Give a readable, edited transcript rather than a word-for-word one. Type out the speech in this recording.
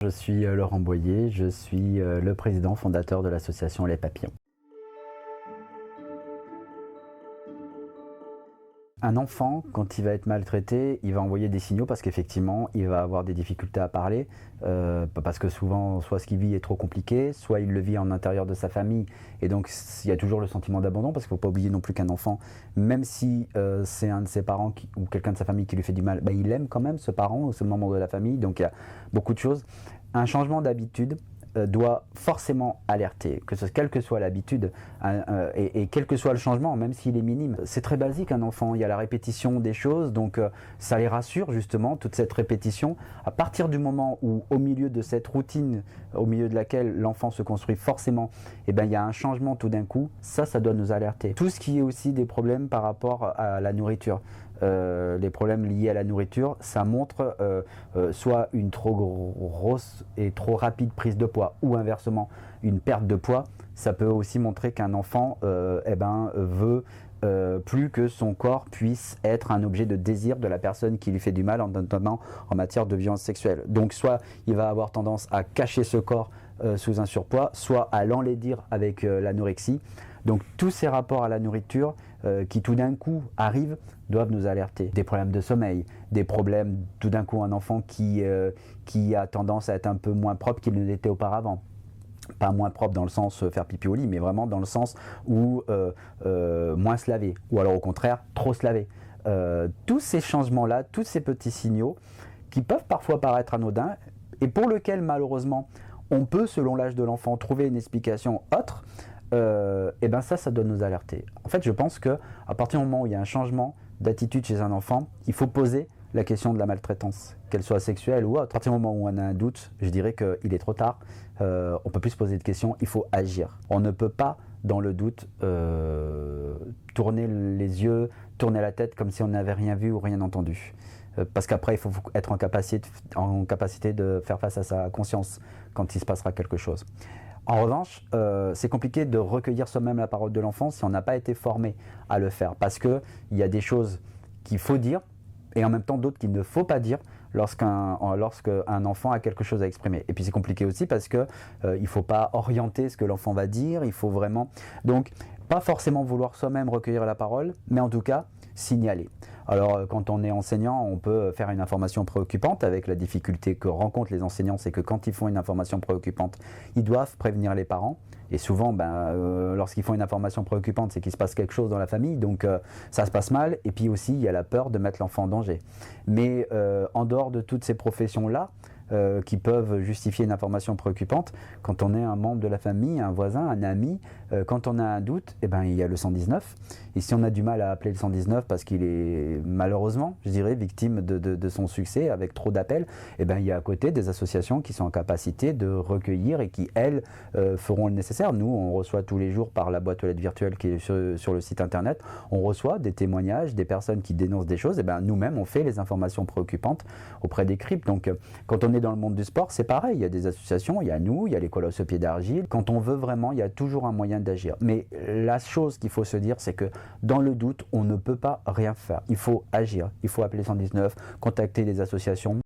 Je suis Laurent Boyer, je suis le président fondateur de l'association Les Papillons. Un enfant, quand il va être maltraité, il va envoyer des signaux parce qu'effectivement, il va avoir des difficultés à parler, parce que souvent, soit ce qu'il vit est trop compliqué, soit il le vit en intérieur de sa famille, et donc il y a toujours le sentiment d'abandon, parce qu'il ne faut pas oublier non plus qu'un enfant, même si c'est un de ses parents ou quelqu'un de sa famille qui lui fait du mal, ben, il aime quand même ce parent ou ce membre de la famille, donc il y a beaucoup de choses. Un changement d'habitude doit forcément alerter, quelle que soit l'habitude et quel que soit le changement, même s'il est minime. C'est très basique un enfant, il y a la répétition des choses, donc ça les rassure justement, toute cette répétition. À partir du moment où au milieu de cette routine, au milieu de laquelle l'enfant se construit forcément, eh ben, il y a un changement tout d'un coup, ça doit nous alerter. Tout ce qui est aussi des problèmes par rapport à la nourriture. Les problèmes liés à la nourriture, ça montre soit une trop grosse et trop rapide prise de poids ou inversement une perte de poids. Ça peut aussi montrer qu'un enfant veut plus que son corps puisse être un objet de désir de la personne qui lui fait du mal, notamment en matière de violence sexuelle. Donc soit il va avoir tendance à cacher ce corps sous un surpoids, soit à l'enlaidir avec l'anorexie. Donc tous ces rapports à la nourriture qui tout d'un coup arrivent doivent nous alerter. Des problèmes de sommeil, des problèmes tout d'un coup un enfant qui a tendance à être un peu moins propre qu'il ne l'était auparavant. Pas moins propre dans le sens faire pipi au lit, mais vraiment dans le sens où moins se laver, ou alors au contraire trop se laver. Tous ces changements-là, tous ces petits signaux qui peuvent parfois paraître anodins et pour lesquels malheureusement on peut, selon l'âge de l'enfant, trouver une explication autre, et ben ça doit nous alerter. En fait, je pense qu'à partir du moment où il y a un changement d'attitude chez un enfant, il faut poser la question de la maltraitance, qu'elle soit sexuelle ou autre. À partir du moment où on a un doute, je dirais qu'il est trop tard, on ne peut plus se poser de questions, il faut agir. On ne peut pas, dans le doute, tourner les yeux, tourner la tête comme si on n'avait rien vu ou rien entendu. Parce qu'après, il faut être en capacité de faire face à sa conscience quand il se passera quelque chose. En revanche, c'est compliqué de recueillir soi-même la parole de l'enfant si on n'a pas été formé à le faire. Parce qu'il y a des choses qu'il faut dire et en même temps d'autres qu'il ne faut pas dire lorsqu'un enfant a quelque chose à exprimer. Et puis c'est compliqué aussi parce qu'il ne faut pas orienter ce que l'enfant va dire, il faut vraiment... Donc, pas forcément vouloir soi-même recueillir la parole, mais en tout cas, signaler. Alors quand on est enseignant, on peut faire une information préoccupante avec la difficulté que rencontrent les enseignants, c'est que quand ils font une information préoccupante, ils doivent prévenir les parents. Et souvent, lorsqu'ils font une information préoccupante, c'est qu'il se passe quelque chose dans la famille, donc ça se passe mal. Et puis aussi, il y a la peur de mettre l'enfant en danger. Mais en dehors de toutes ces professions-là, qui peuvent justifier une information préoccupante, quand on est un membre de la famille, un voisin, un ami, quand on a un doute, eh ben, il y a le 119. Et si on a du mal à appeler le 119 parce qu'il est malheureusement, je dirais, victime de son succès avec trop d'appels, eh ben, il y a à côté des associations qui sont en capacité de recueillir et qui, elles, feront le nécessaire. Nous, on reçoit tous les jours par la boîte aux lettres virtuelle qui est sur le site internet, on reçoit des témoignages, des personnes qui dénoncent des choses, et ben, nous-mêmes, on fait les informations préoccupantes auprès des CRIP. Donc, quand on est dans le monde du sport, c'est pareil, il y a des associations, il y a nous, il y a les Colosses au pied d'argile. Quand on veut vraiment, il y a toujours un moyen d'agir. Mais la chose qu'il faut se dire, c'est que dans le doute, on ne peut pas rien faire. Il faut agir, il faut appeler 119, contacter les associations.